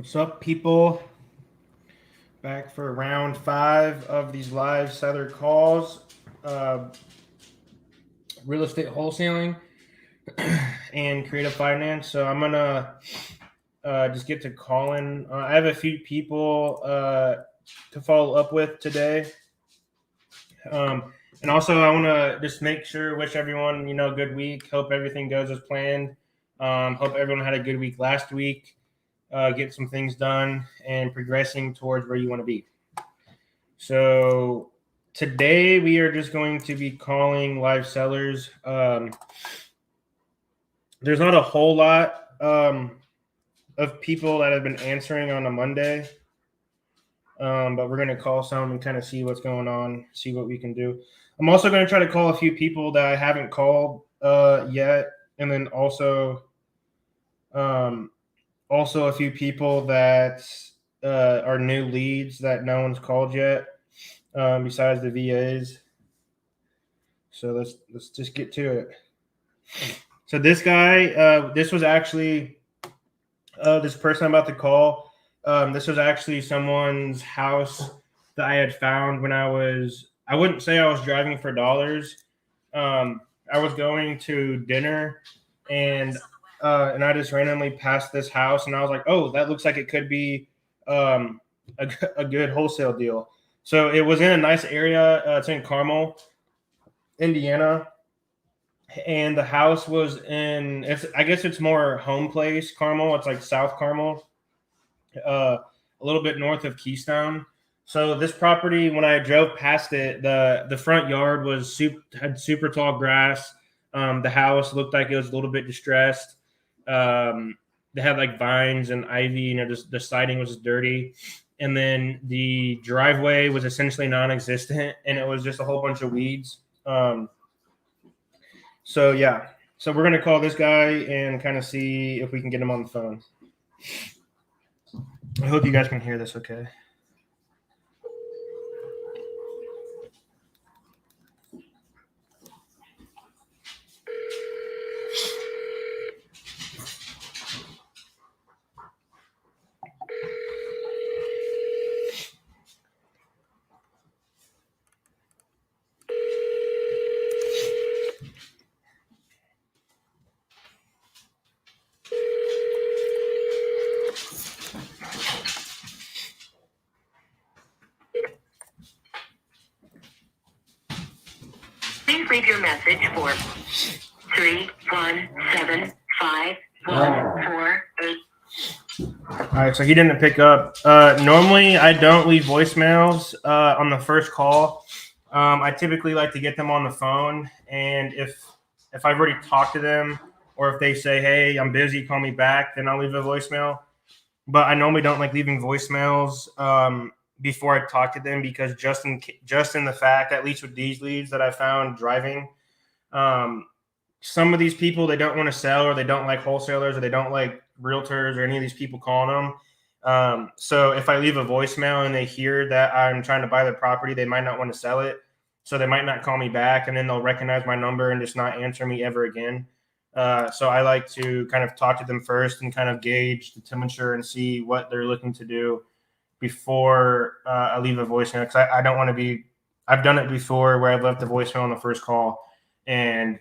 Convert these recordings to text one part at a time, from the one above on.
What's up, people? Back for round 5 of these live seller calls. Uh, Real estate wholesaling and creative finance. So I'm gonna just get to calling. I have a few people to follow up with today, and also I want to just make sure wish everyone good week. Hope everything goes as planned. Hope everyone had a good week last week. Get some things done and progressing towards where you want to be. So today we are just going to be calling live sellers. There's not a whole lot of people that have been answering on a Monday, but we're going to call some and kind of see what's going on, see what we can do. I'm also going to try to call a few people that I haven't called yet, and then also a few people that are new leads that no one's called yet, besides the VAs. So let's just get to it. So this guy, this was actually this person I'm about to call. This was actually someone's house that I had found when I wouldn't say I was driving for dollars. I was going to dinner and I just randomly passed this house and I was like, oh, that looks like it could be a good wholesale deal. So it was in a nice area. It's in Carmel, Indiana. And the house was I guess it's more home place Carmel. It's like South Carmel, a little bit north of Keystone. So this property, when I drove past it, the front yard had super tall grass. The house looked like it was a little bit distressed. They had like vines and ivy, just the siding was just dirty. And then the driveway was essentially non-existent and it was just a whole bunch of weeds. So yeah, so we're gonna call this guy and kind of see if we can get him on the phone. I hope you guys can hear this okay. Please leave your message for 3175148. All right, so he didn't pick up. Normally, I don't leave voicemails on the first call. I typically like to get them on the phone, and if I've already talked to them, or if they say, "Hey, I'm busy, call me back," then I'll leave a voicemail. But I normally don't like leaving voicemails before I talk to them because just in the fact, at least with these leads that I found driving, some of these people, they don't want to sell, or they don't like wholesalers, or they don't like realtors, or any of these people calling them. So if I leave a voicemail and they hear that I'm trying to buy the property, they might not want to sell it. So they might not call me back, and then they'll recognize my number and just not answer me ever again. So I like to kind of talk to them first and kind of gauge the temperature and see what they're looking to do before I leave a voicemail. Because I don't want to be – I've done it before where I've left a voicemail on the first call, and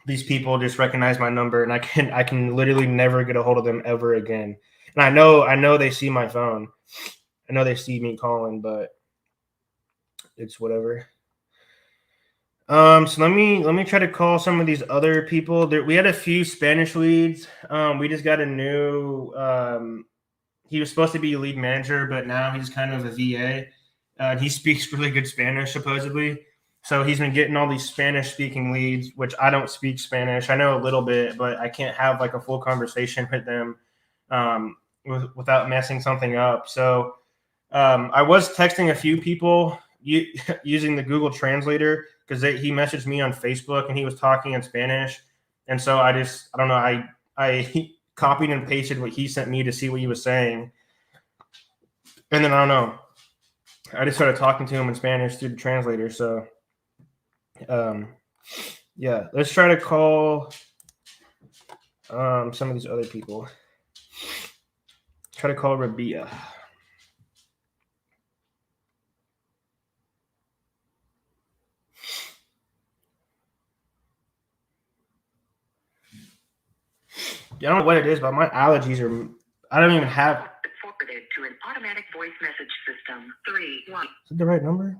these people just recognize my number, and I can literally never get a hold of them ever again. And I know they see my phone. I know they see me calling, but it's whatever. So let me try to call some of these other people. We had a few Spanish leads. We just got a new. He was supposed to be a lead manager, but now he's kind of a VA. He speaks really good Spanish, supposedly. So he's been getting all these Spanish-speaking leads, which I don't speak Spanish. I know a little bit, but I can't have like a full conversation with them without messing something up. So I was texting a few people using the Google Translator because he messaged me on Facebook and he was talking in Spanish. And so I don't know, I copied and pasted what he sent me to see what he was saying. And then I don't know, I just started talking to him in Spanish through the translator. So yeah, let's try to call some of these other people. try to call Rabia. I don't know what it is, but my allergies are. I don't even have. Forwarded to an automatic voice message system. 3-1. Is it the right number?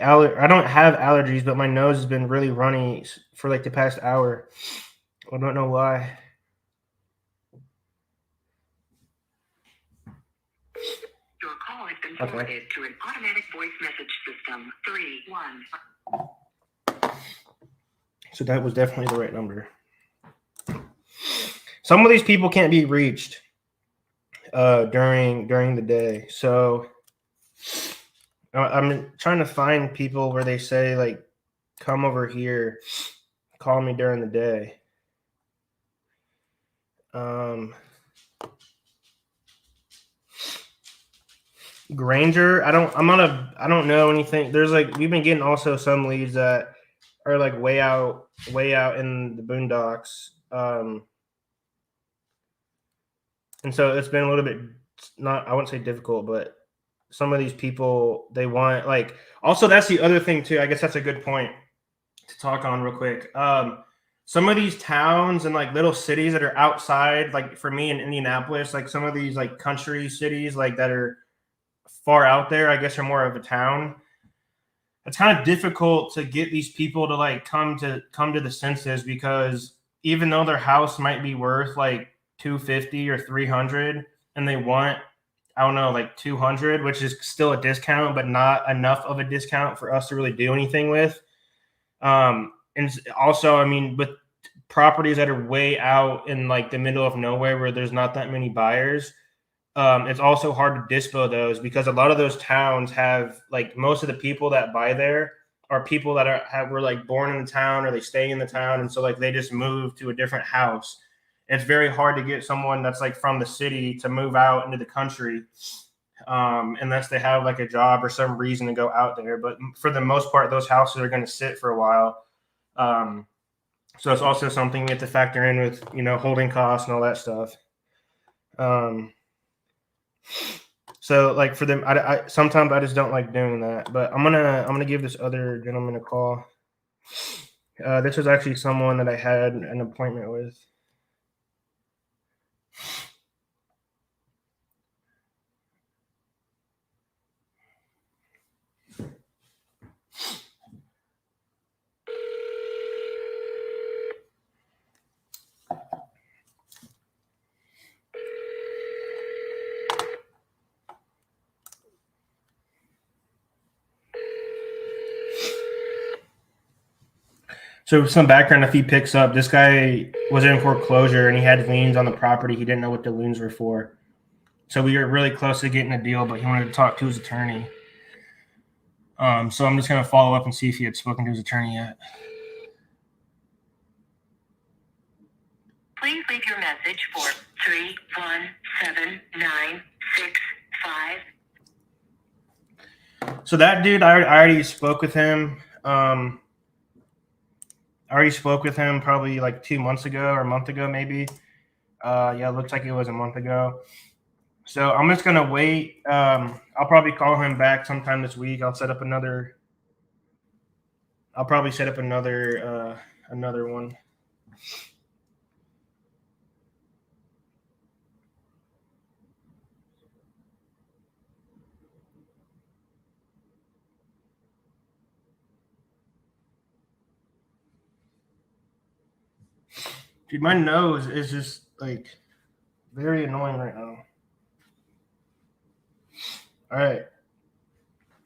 I don't have allergies, but my nose has been really runny for like the past hour. I don't know why. Your call has been forwarded to an automatic voice message system. 3-1. So that was definitely the right number. Some of these people can't be reached during the day. So I'm trying to find people where they say like, come over here, call me during the day. Granger, I don't know anything. There's like we've been getting also some leads that are like way out in the boondocks. And so it's been a little bit I wouldn't say difficult, but some of these people they want like also that's the other thing too. I guess that's a good point to talk on real quick. Some of these towns and like little cities that are outside, like for me in Indianapolis, like some of these like country cities like that are far out there, I guess are more of a town. It's kind of difficult to get these people to like come to the senses because even though their house might be worth like 250 or 300 and they want I don't know like 200, which is still a discount but not enough of a discount for us to really do anything with. And also, I mean, with properties that are way out in like the middle of nowhere where there's not that many buyers, it's also hard to dispo those because a lot of those towns have like most of the people that buy there are people that were like born in the town or they stay in the town, and so like they just move to a different house. It's very hard to get someone that's like from the city to move out into the country unless they have like a job or some reason to go out there. But for the most part, those houses are going to sit for a while. So it's also something we have to factor in with, holding costs and all that stuff. So like for them, I sometimes I just don't like doing that, but I'm gonna give this other gentleman a call. This was actually someone that I had an appointment with. So some background, if he picks up, this guy was in foreclosure and he had liens on the property. He didn't know what the liens were for. So we were really close to getting a deal, but he wanted to talk to his attorney. So I'm just going to follow up and see if he had spoken to his attorney yet. Please leave your message for 317-965. So that dude, I already spoke with him. I already spoke with him probably like 2 months ago or a month ago, maybe. Yeah, it looks like it was a month ago. So I'm just gonna wait. I'll probably call him back sometime this week. I'll probably set up another one. Dude, my nose is just like very annoying right now. All right.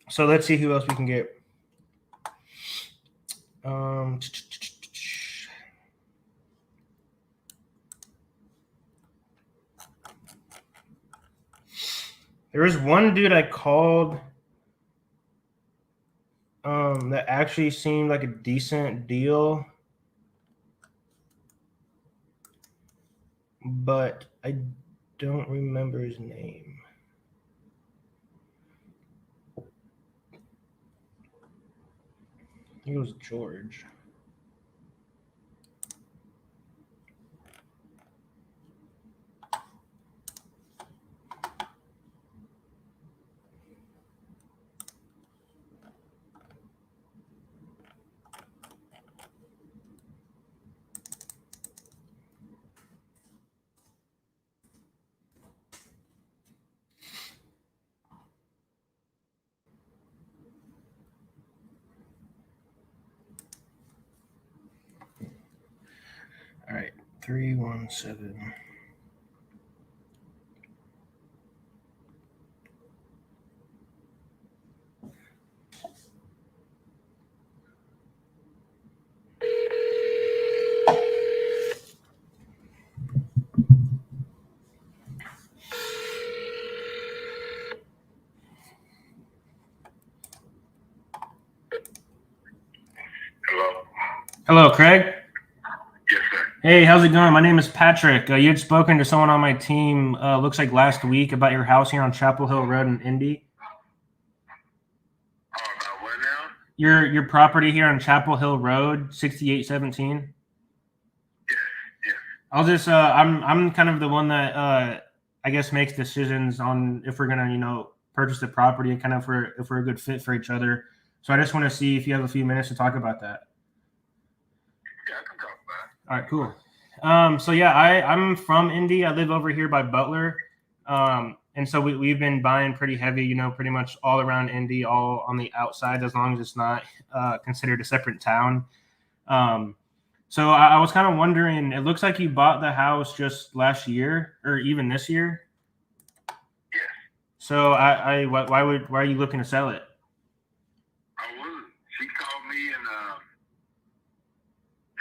So let's see who else we can get. There was one dude I called that actually seemed like a decent deal, but I don't remember his name. I think it was George. 317. Hello. Hello, Craig. Yes, sir. Hey, how's it going? My name is Patrick. You had spoken to someone on my team, looks like last week, about your house here on Chapel Hill Road in Indy. About what now? Your property here on Chapel Hill Road, 6817. Yes. I'll just I'm kind of the one that I guess makes decisions on if we're gonna purchase the property and kind of if we're a good fit for each other. So I just want to see if you have a few minutes to talk about that. Yeah, I can talk about it. All right, cool. So yeah, I'm from Indy. I live over here by Butler. And so we've been buying pretty heavy, pretty much all around Indy, all on the outside, as long as it's not considered a separate town. So I was kind of wondering, it looks like you bought the house just last year or even this year. Yes. So why are you looking to sell it? I would. She called me and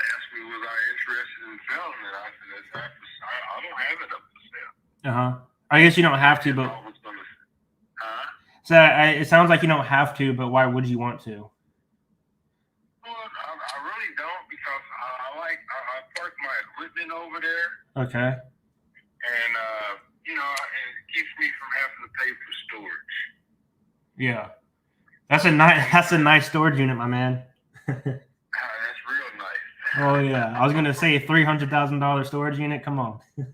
asked me was I interested in selling it. I said, I don't have it up for sale. Uh-huh. I guess you don't have to, but so it sounds like you don't have to, but why would you want to? Well, I really don't, because I park my equipment over there. Okay. And it keeps me from having to pay for storage. Yeah. That's a nice storage unit, my man. That's real nice. Oh yeah. I was gonna say $300,000 storage unit. Come on. Well, me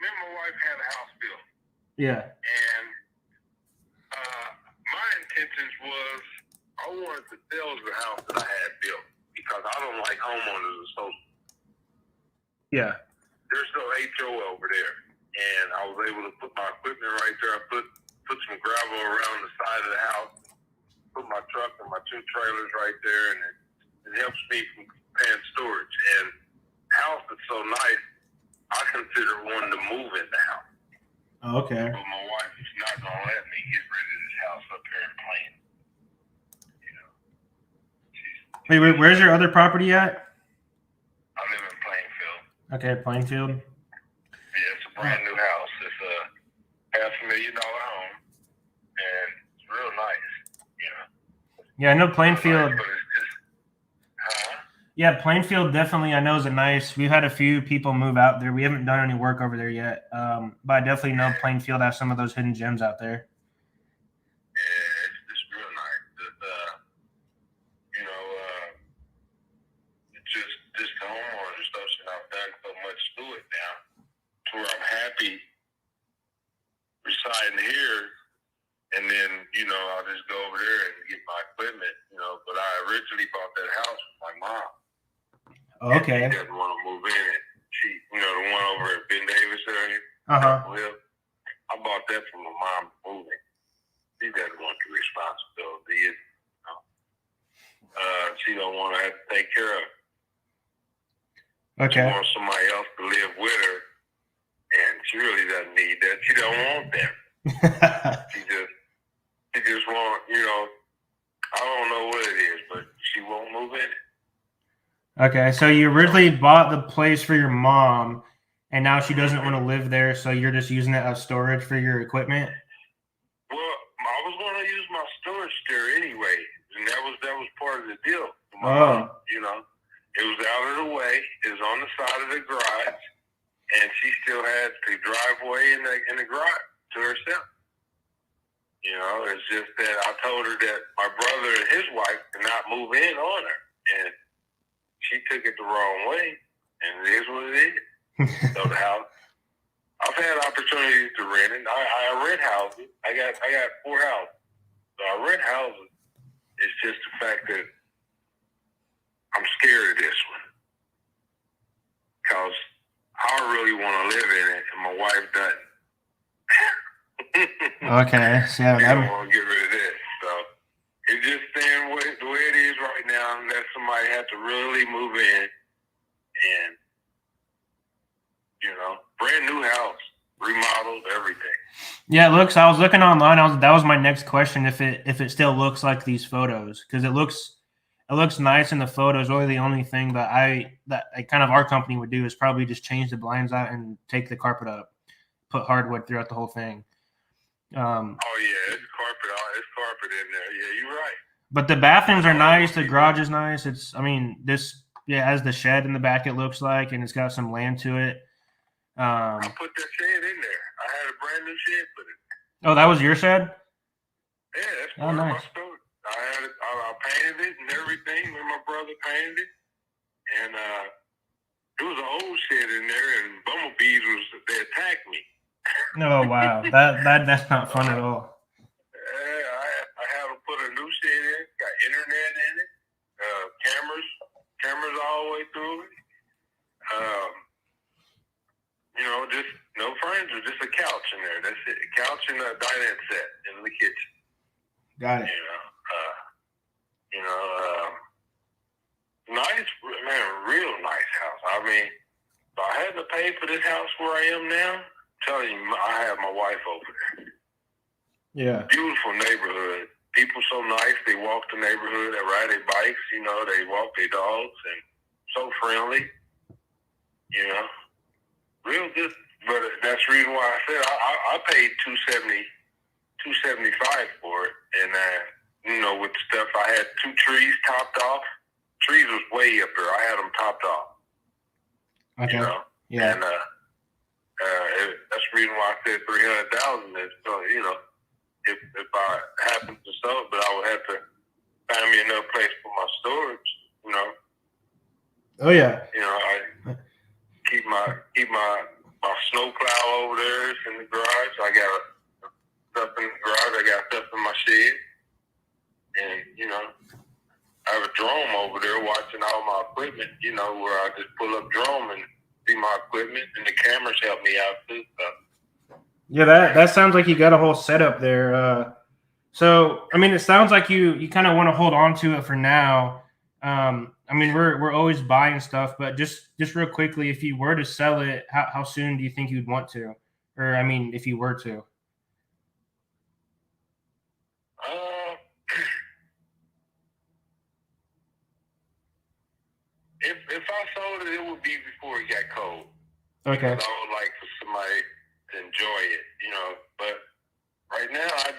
and my wife had a house built. Yeah. And my intentions was I wanted to sell the house that I had built, because I don't like homeowners associations. Yeah. There's no HOA over there, and I was able to put my equipment right there. I put some gravel around the side of the house, put my truck and my two trailers right there, and it helps me from paying storage. And the house is so nice, I consider wanting to move in the house. Okay. But my wife is not going to let me get rid of this house up here in Plain. Wait, where's your other property at? I live in Plainfield. Okay, Plainfield. Yeah, it's a brand new house. It's a $500,000 home, and it's real nice. Yeah, I know Plainfield. Nice, but it's just, Yeah, Plainfield definitely I know is a nice. We've had a few people move out there. We haven't done any work over there yet, but I definitely know Plainfield has some of those hidden gems out there. Yeah, it's real nice. It's just the homeowner stuff, and I've done so much to it now, to where I'm happy residing here, and then I'll just go over there and get my equipment. But I originally bought that house with my mom. Okay. She doesn't want to move in it. She, the one over at Ben Davis area. I bought that from my mom moving. She doesn't want the responsibility. She don't want to have to take care of it. Okay. She wants somebody else to live with her, and she really doesn't need that. She don't want that. She just want, I don't know what it is, but she won't move in it. Okay, so you originally bought the place for your mom, and now she doesn't want to live there, so you're just using it as storage for your equipment? Well, I was going to use my storage there anyway, and that was part of the deal. My mom, it was out of the way. It was on the side of the garage, and she still had the driveway in the garage to herself. It's just that I told her that my brother and his wife could not move in on her, and she took it the wrong way, and it is what it is. So the house, I've had opportunities to rent it. I rent houses. I got 4 houses. So I rent houses. It's just the fact that I'm scared of this one, because I really want to live in it, and my wife doesn't. Okay, so yeah, I don't want to get rid of this. So it's just staying the way it is right now, unless somebody ready to move in, and brand new house, remodeled, everything. Yeah, it looks. I was looking online. That was my next question. If it still looks like these photos, because it looks nice in the photos. Really, the only thing that kind of our company would do is probably just change the blinds out and take the carpet up, put hardwood throughout the whole thing. Oh yeah, it's carpet in there. Yeah, you're right. But the bathrooms are nice. The garage is nice. It has the shed in the back. It looks like, and it's got some land to it. I put that shed in there. I had a brand new shed put in. Oh, that was your shed? Yeah, that's part of nice. my story. I painted it and everything. Me and my brother painted it, and it was an old shed in there, and bumblebees they attacked me. Oh wow, that's not fun at all. I had to put a new shed in. Got internet in it. Cameras all the way through it. Just no furniture, just a couch in there. That's it. A couch and a dinette set in the kitchen. Got it. Nice, man, real nice house. I mean, if I had to pay for this house where I am now, I'm telling you, I have my wife over there. Yeah. Beautiful neighborhood. People so nice. They walk the neighborhood. They ride their bikes. They walk their dogs, and so friendly. Real good. But that's the reason why I said I paid $275 for it, and with stuff I had 2 trees topped off. Trees was way up there. I had them topped off. Okay. Yeah. And that's the reason why I said $300,000 is if I happen to sell it, but I would have to find me another place for my storage. Oh yeah. I keep my snow plow over there. It's in the garage. I got stuff in the garage. I got stuff in my shed, and I have a drone over there watching all my equipment. Where I just pull up drone and see my equipment, and the cameras help me out too. Yeah, that sounds like you got a whole setup there. So I mean, it sounds like you kind of want to hold on to it for now. I mean, we're always buying stuff, but just real quickly, if you were to sell it, how soon do you think you'd want to? Or I mean, if you were to. If I sold it, it would be before it got cold. Okay. Because I would like for somebody to enjoy it, But right now, I'm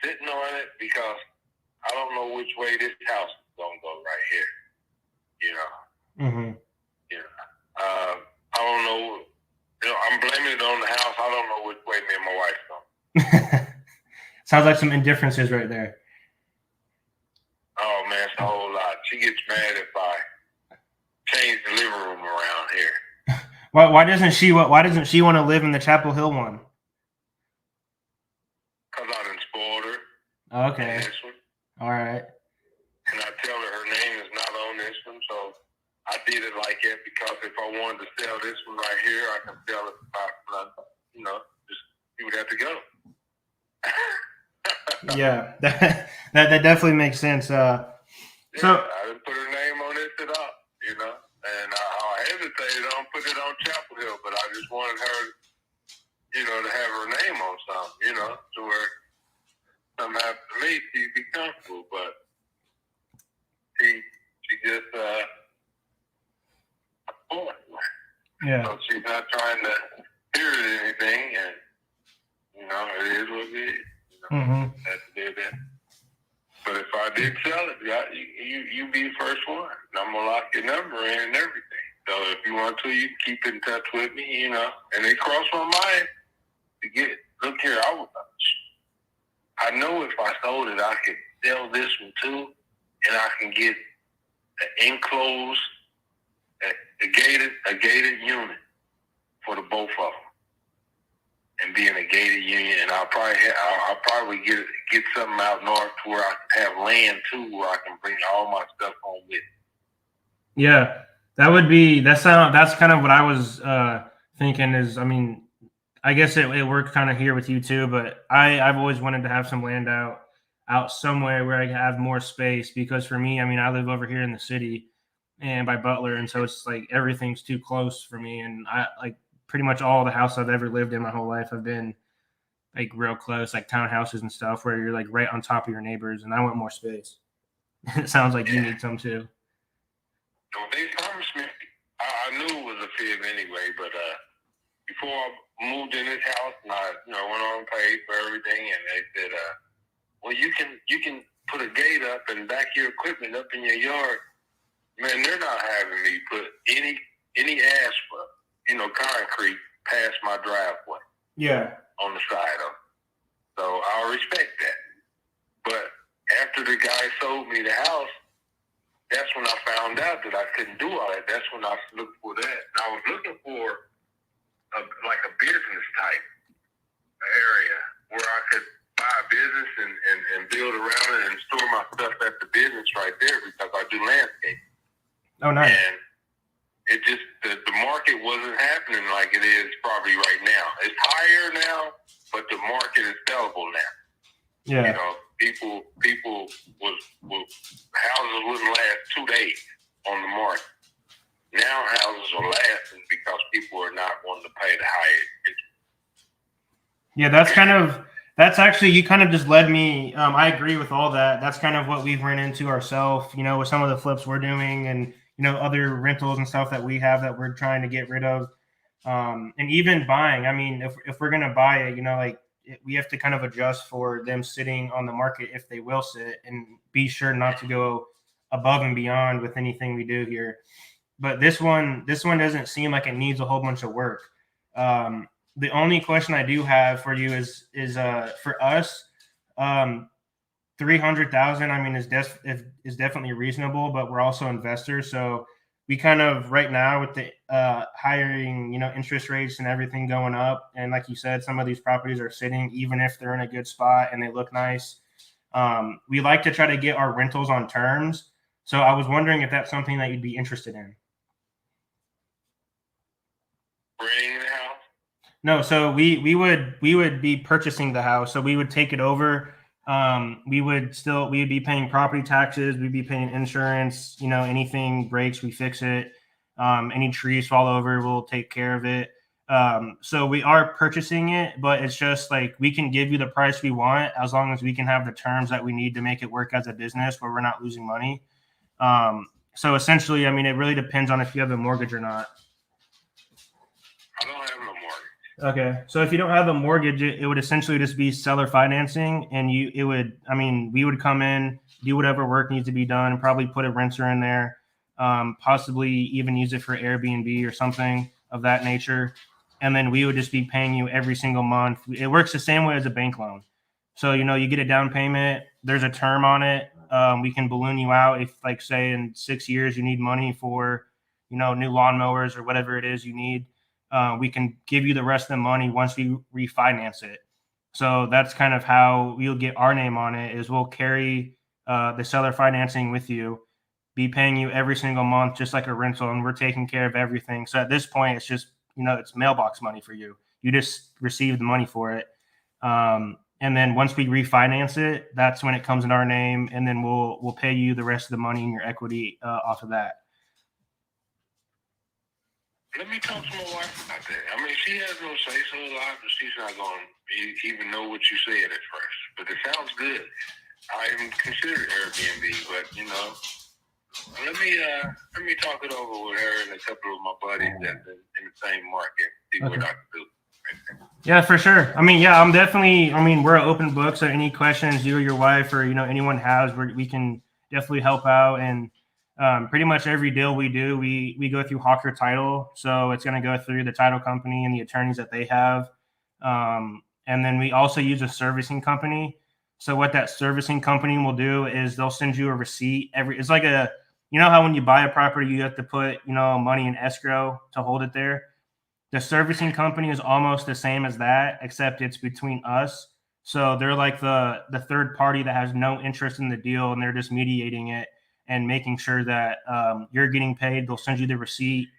sitting on it because I don't know which way this house is gonna go right here. Mm-hmm. I don't know. I'm blaming it on the house. I don't know which way me and my wife's going. Sounds like some indifferences right there. Oh man, it's a whole lot. She gets mad if I change the living room around here. Why doesn't she want to live in the Chapel Hill one? Because I done spoiled her. Okay. This one. All right. And I tell her name is not on this one, so I did it like that because if I wanted to sell this one right here, I can sell it for you would have to go. Yeah, that definitely makes sense. So I didn't put her name on this at all, and I hesitated on putting it on Chapel Hill, but I just wanted her, to have her name on something, to where something happened to me, she'd be comfortable, but she just, yeah. So she's not trying to hear anything, and, it is what it is. Mm-hmm. That's it. But if I did sell it, you be the first one. And I'm going to lock your number in and everything. So if you want to, you can keep in touch with me, And it crossed my mind to look here, I know if I sold it, I could sell this one too, and I can get an enclosed, a gated unit for the both of them. And be in a gated union, and I'll probably get something out north to where I can have land too, where I can bring all my stuff home with me. Yeah, that's kind of what I was thinking. Is I mean, I guess it worked kind of here with you too, but I've always wanted to have some land out somewhere where I have more space because for me, I mean, I live over here in the city, and by Butler, and so it's like everything's too close for me. And I like pretty much all the house I've ever lived in my whole life have been like real close, like townhouses and stuff, where you're like right on top of your neighbors. And I want more space. It sounds like you need some too. No, they promised me. I knew it was a fib anyway, but before I moved in this house, and I went on and paid for everything, and they said, well, you can put a gate up and back your equipment up in your yard. Man, they're not having me put any asphalt, concrete past my driveway. Yeah. On the side of it. So I'll respect that. But after the guy sold me the house, that's when I found out that I couldn't do all that. That's when I looked for that. And I was looking for a business type area where I could buy a business and build around it and store my stuff at the business right there because I do landscape. Oh, nice. And it just, the market wasn't happening like it is probably right now. It's higher now, but the market is sellable now. Yeah. People houses wouldn't last 2 days on the market. Now houses are lasting because people are not wanting to pay the higher interest. Yeah, that's actually, you kind of just led me. I agree with all that. That's kind of what we've run into ourselves, with some of the flips we're doing and, other rentals and stuff that we have that we're trying to get rid of. And even buying, I mean, if we're going to buy it, we have to kind of adjust for them sitting on the market if they will sit, and be sure not to go above and beyond with anything we do here. But this one doesn't seem like it needs a whole bunch of work. The only question I do have for you is for us, 300,000. I mean, is definitely reasonable, but we're also investors, so we kind of right now with the hiring, interest rates and everything going up, and like you said, some of these properties are sitting even if they're in a good spot and they look nice. We like to try to get our rentals on terms. So I was wondering if that's something that you'd be interested in. Renting the house? No, so we would be purchasing the house. So we would take it over. We would be paying property taxes. We'd be paying insurance. Anything breaks, we fix it. Any trees fall over, we'll take care of it. So we are purchasing it, but it's just like we can give you the price we want as long as we can have the terms that we need to make it work as a business where we're not losing money. So essentially, I mean, it really depends on if you have a mortgage or not. I don't have no mortgage. Okay, so if you don't have a mortgage, it would essentially just be seller financing, and we would come in, do whatever work needs to be done, probably put a renter in there, possibly even use it for Airbnb or something of that nature, and then we would just be paying you every single month. It works the same way as a bank loan. So you get a down payment. There's a term on it. We can balloon you out if, like, say in 6 years you need money for new lawnmowers or whatever it is you need. We can give you the rest of the money once we refinance it. So that's kind of how we'll get our name on it, is we'll carry the seller financing with you, be paying you every single month, just like a rental, and we're taking care of everything. So at this point, it's just, it's mailbox money for you. You just receive the money for it. And then once we refinance it, that's when it comes in our name, and then we'll pay you the rest of the money and your equity off of that. Let me talk to my wife about that. I mean, she has no say-so a lot, but she's not going to even know what you said at first. But it sounds good. I even considered Airbnb, but, let me talk it over with her and a couple of my buddies that's in the same market, see what I can do. Yeah, for sure. I mean, yeah, we're an open book, so any questions you or your wife or, anyone has, we can definitely help out. And pretty much every deal we do, we go through Hawker Title. So it's going to go through the title company and the attorneys that they have. And then we also use a servicing company. So what that servicing company will do is they'll send you a receipt it's like how when you buy a property, you have to put, money in escrow to hold it there. The servicing company is almost the same as that, except it's between us. So they're like the third party that has no interest in the deal, and they're just mediating it and making sure that you're getting paid. They'll send you the receipt.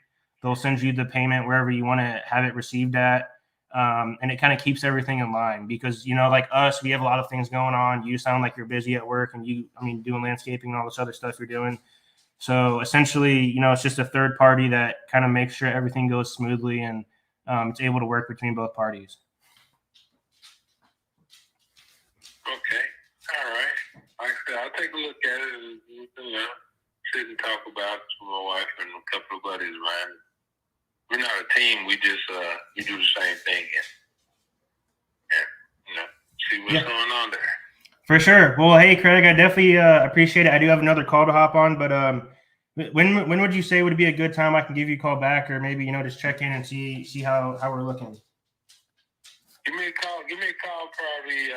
They'll send you the payment wherever you want to have it received at. And it kind of keeps everything in line because, like us, we have a lot of things going on. You sound like you're busy at work and doing landscaping and all this other stuff you're doing. So essentially, it's just a third party that kind of makes sure everything goes smoothly and it's able to work between both parties. Okay. All right. Like I said, I'll take a look at it and sit and talk about it with my wife and a couple of buddies of mine. We're not a team. We just we do the same thing and see what's going on there. For sure. Well, hey, Craig, I definitely appreciate it. I do have another call to hop on, but when would you say would be a good time I can give you a call back, or maybe just check in and see how we're looking? Give me a call. Probably.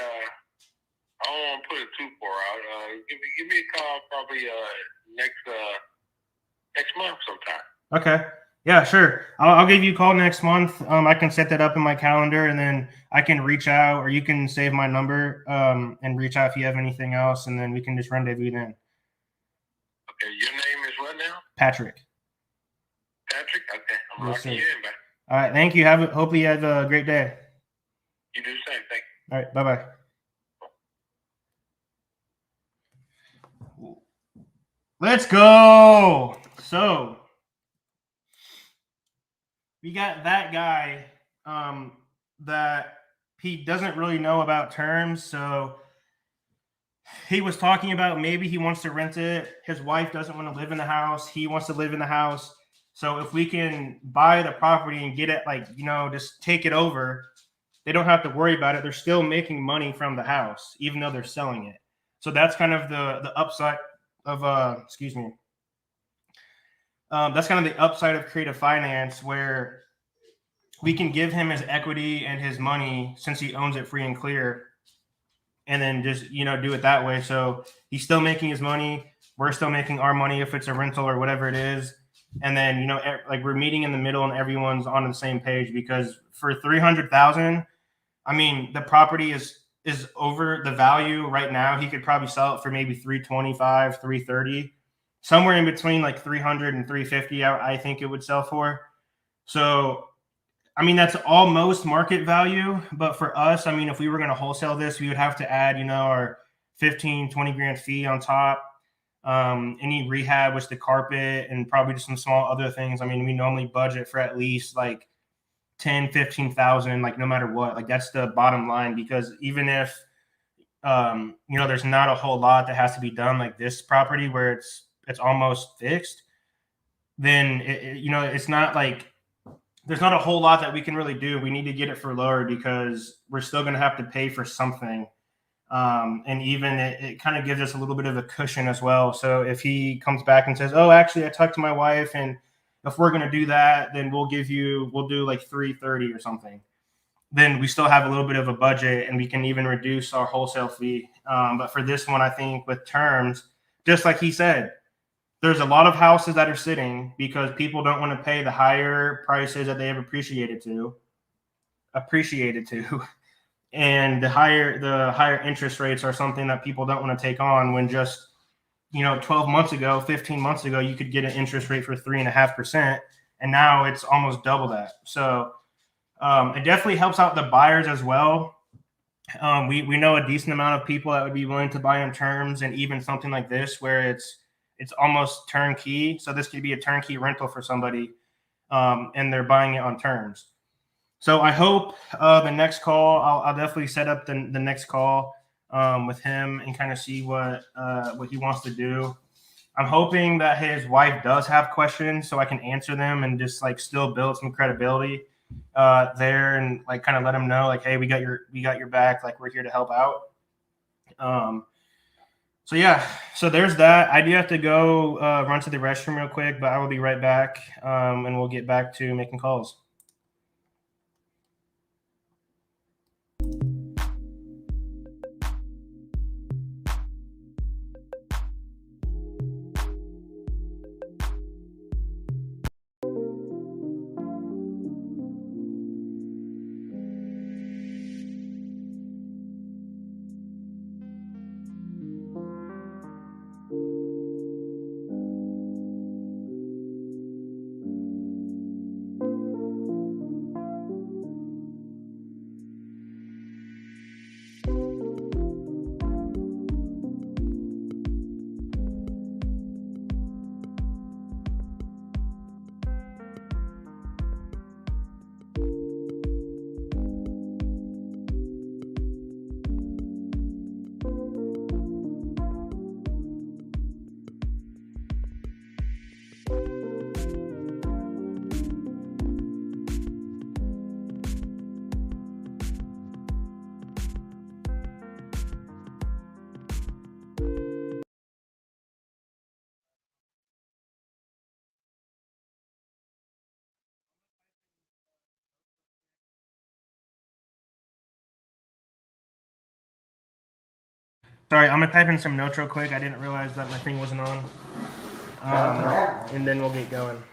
I don't want to put it too far out. Give me a call probably next month sometime. Okay. Yeah, sure. I'll give you a call next month. I can set that up in my calendar, and then I can reach out, or you can save my number and reach out if you have anything else, and then we can just rendezvous then. Okay. Your name is what now? Patrick. Patrick? Okay. I'm locking you in, man. All right. Thank you. Hopefully you have a great day. You do the same. Thank you. All right. Bye-bye. Let's go. So we got that guy that he doesn't really know about terms. So he was talking about maybe he wants to rent it. His wife doesn't want to live in the house. He wants to live in the house. So if we can buy the property and get it, just take it over, they don't have to worry about it. They're still making money from the house, even though they're selling it. So that's kind of the upside of that's kind of the upside of creative finance, where we can give him his equity and his money since he owns it free and clear, and then just do it that way. So he's still making his money, we're still making our money if it's a rental or whatever it is, and then we're meeting in the middle and everyone's on the same page. Because for $300,000, I mean, the property is over the value right now. He could probably sell it for maybe $325, $330, somewhere in between like $300 and $350. I think it would sell for. So, I mean, that's almost market value. But for us, I mean, if we were going to wholesale this, we would have to add, our 15, 20 grand fee on top. Any rehab with the carpet and probably just some small other things. I mean, we normally budget for at least like 10, 15,000, no matter what. That's the bottom line, because even if there's not a whole lot that has to be done, like this property where it's almost fixed, then it's not like there's not a whole lot that we can really do. We need to get it for lower because we're still going to have to pay for something. And even it kind of gives us a little bit of a cushion as well. So if he comes back and says, oh, actually I talked to my wife, and if we're going to do that, then we'll do like 330 or something. Then we still have a little bit of a budget, and we can even reduce our wholesale fee. But for this one, I think with terms, just like he said, there's a lot of houses that are sitting because people don't want to pay the higher prices that they have appreciated to. And the higher interest rates are something that people don't want to take on, when just 12 months ago, 15 months ago, you could get an interest rate for 3.5%, and now it's almost double that. So it definitely helps out the buyers as well. We know a decent amount of people that would be willing to buy on terms, and even something like this where it's almost turnkey. So this could be a turnkey rental for somebody, and they're buying it on terms. So I hope the next call, I'll definitely set up the next call with him and kind of see what he wants to do. I'm hoping that his wife does have questions so I can answer them and just still build some credibility there, and kind of let him know hey, we got your back. We're here to help out. So yeah, so there's that. I do have to go run to the restroom real quick, but I will be right back, and we'll get back to making calls. Sorry, I'm gonna type in some notes real quick. I didn't realize that my thing wasn't on. And then we'll get going.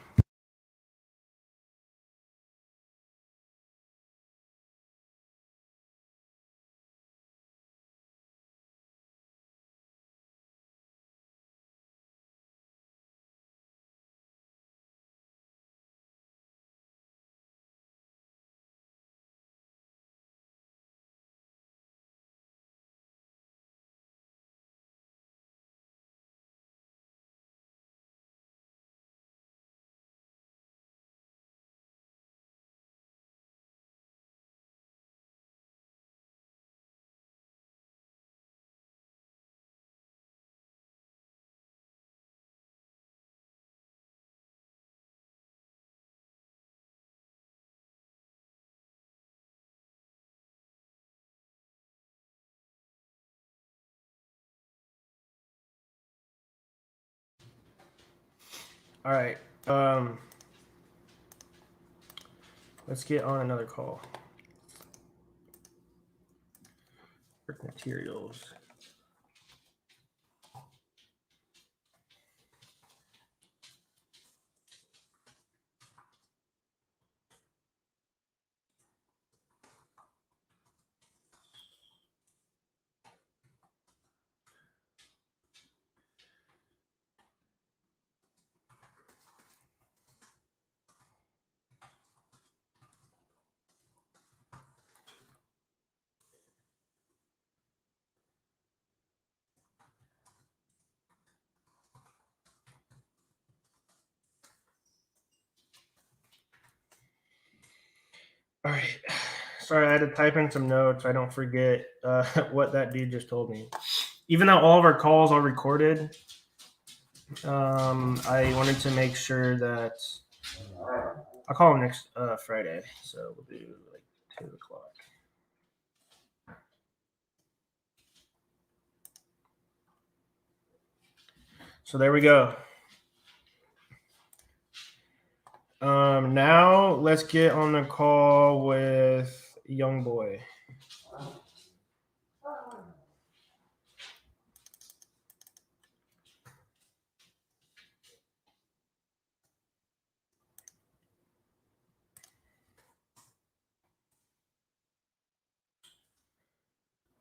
All right. Let's get on another call. Materials. All right. Sorry, I had to type in some notes. I don't forget what that dude just told me. Even though all of our calls are recorded, I wanted to make sure that I'll call him next Friday. So we'll do like 2:00. So there we go. Now let's get on the call with Young Boy.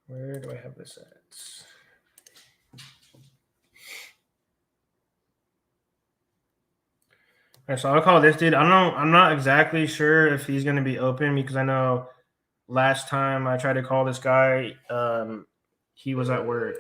Where do I have this at? All right, so I'll call this dude. I don't know. I'm not exactly sure if he's going to be open because I know last time I tried to call this guy, he was at work.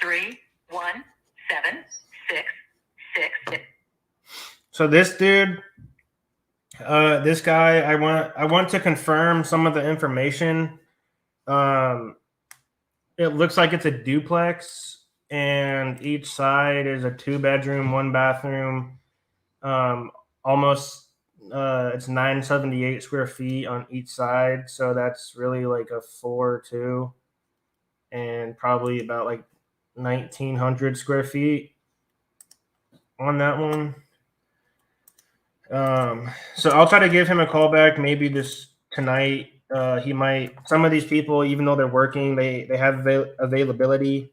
Three, 1, 7, 6, 6. So this dude, this guy, I want to confirm some of the information. It looks like it's a duplex, and each side is a 2-bedroom, 1-bathroom. Almost, it's 978 square feet on each side, so that's really like a 4-2, and probably about like 1,900 square feet on that one. So I'll try to give him a call back maybe this tonight. He might. Some of these people, even though they're working, they have availability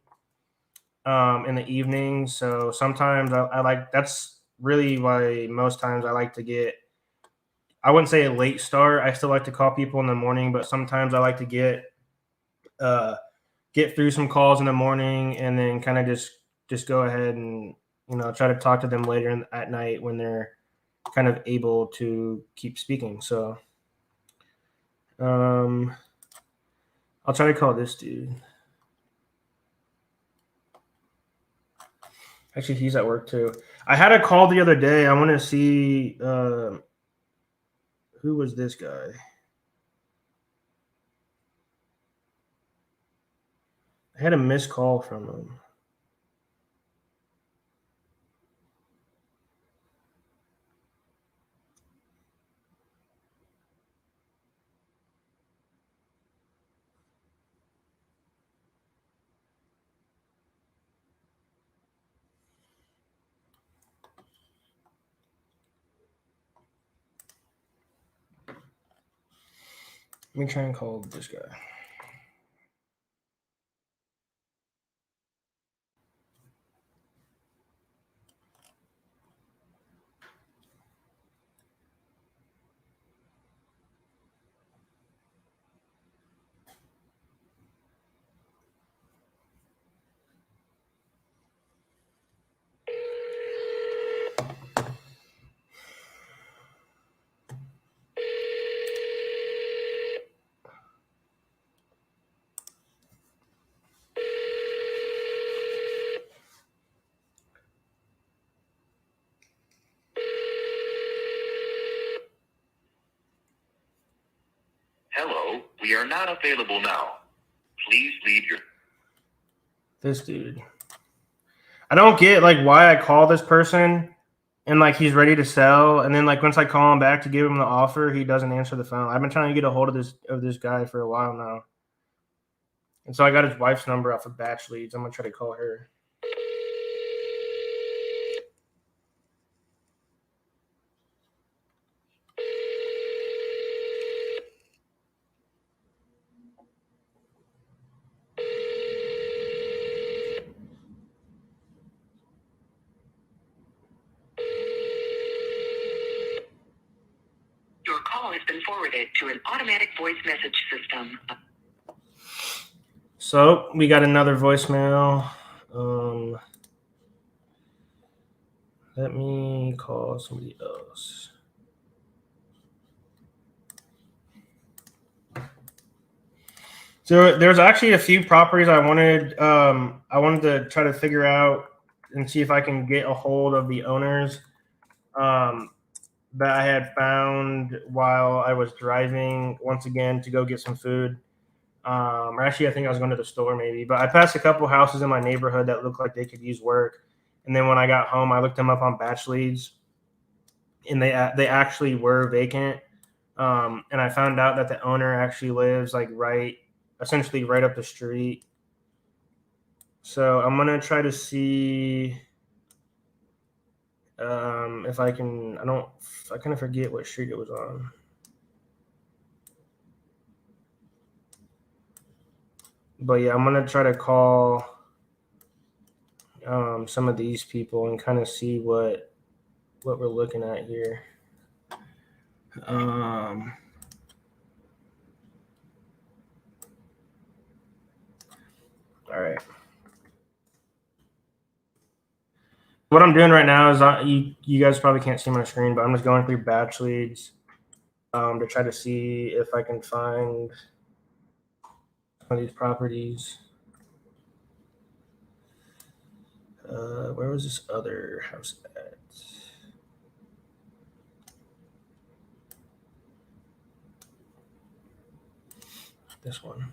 in the evening. So sometimes I like that's really why most times I like to get. I wouldn't say a late start. I still like to call people in the morning, but sometimes I like to get through some calls in the morning and then kind of just go ahead and try to talk to them later at night when they're kind of able to keep speaking. So I'll try to call this dude. Actually, he's at work too. I had a call the other day. I want to see who was this guy. I had a missed call from him. Let me try and call this guy. Hello, we are not available now. Please leave your... This dude. I don't get like why I call this person and like he's ready to sell, and then like once I call him back to give him the offer, he doesn't answer the phone. I've been trying to get a hold of this guy for a while now, and so I got his wife's number off of Batch Leads. I'm gonna try to call her. Your call has been forwarded to an automatic voice message system. So we got another voicemail. Let me call somebody else. So there's actually a few properties I wanted to try to figure out and see if I can get a hold of the owners that I had found while I was driving once again to go get some food. Or actually, I think I was going to the store maybe. But I passed a couple houses in my neighborhood that looked like they could use work. And then when I got home, I looked them up on Batch Leads, and they actually were vacant. And I found out that the owner actually lives like essentially right up the street. So I'm gonna try to see if I can. I kind of forget what street it was on. But yeah, I'm gonna try to call some of these people and kind of see what we're looking at here. All right. What I'm doing right now is you guys probably can't see my screen, but I'm just going through Batch Leads to try to see if I can find some of these properties. Where was this other house at? This one.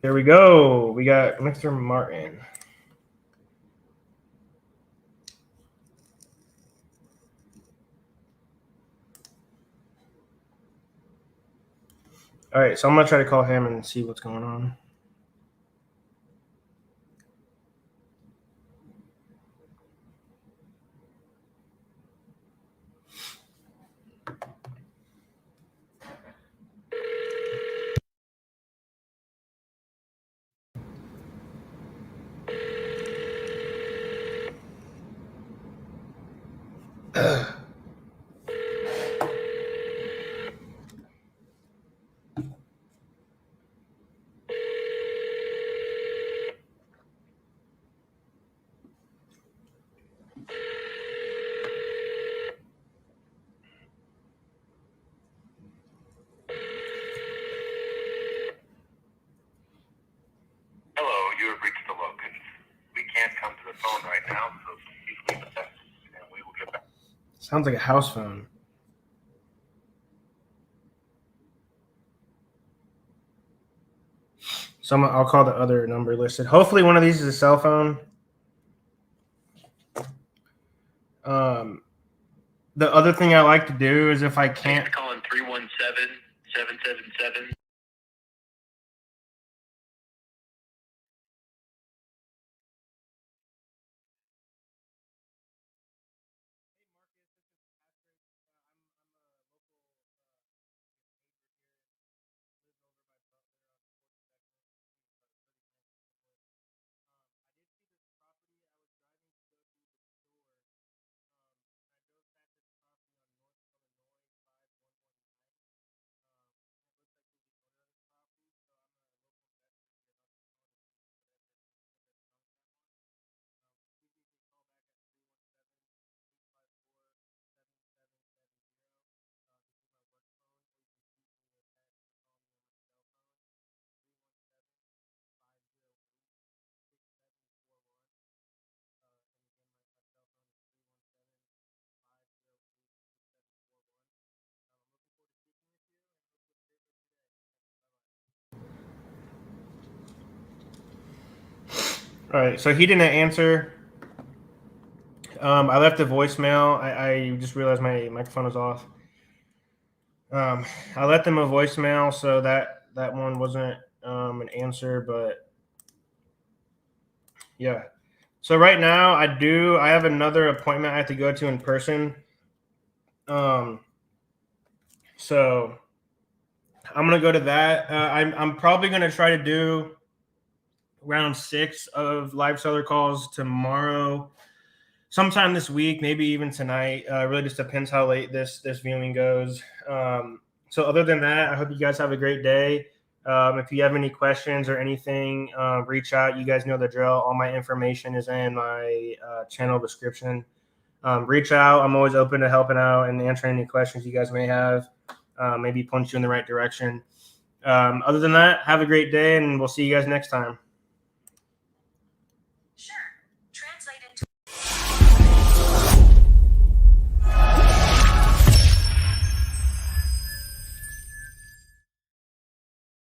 There we go. We got Mr. Martin. All right, so I'm gonna try to call him and see what's going on. Hello, you have reached the Logan. We can't come to the phone right now, so please leave a message, and we will get back. Sounds like a house phone. So I'll call the other number listed. Hopefully one of these is a cell phone. The other thing I like to do is if I can't... Calling 317-777. All right, so he didn't answer. I left a voicemail. I just realized my microphone was off. I left them a voicemail, so that one wasn't an answer, but yeah. So right now I have another appointment I have to go to in person. So I'm gonna go to that. I'm probably gonna try to do round 6 of live seller calls tomorrow, sometime this week, maybe even tonight. Really just depends how late this viewing goes. So other than that, I hope you guys have a great day. If you have any questions or anything, reach out. You guys know the drill. All my information is in my channel description. Reach out. I'm always open to helping out and answering any questions you guys may have. Maybe point you in the right direction. Other than that, have a great day, and we'll see you guys next time.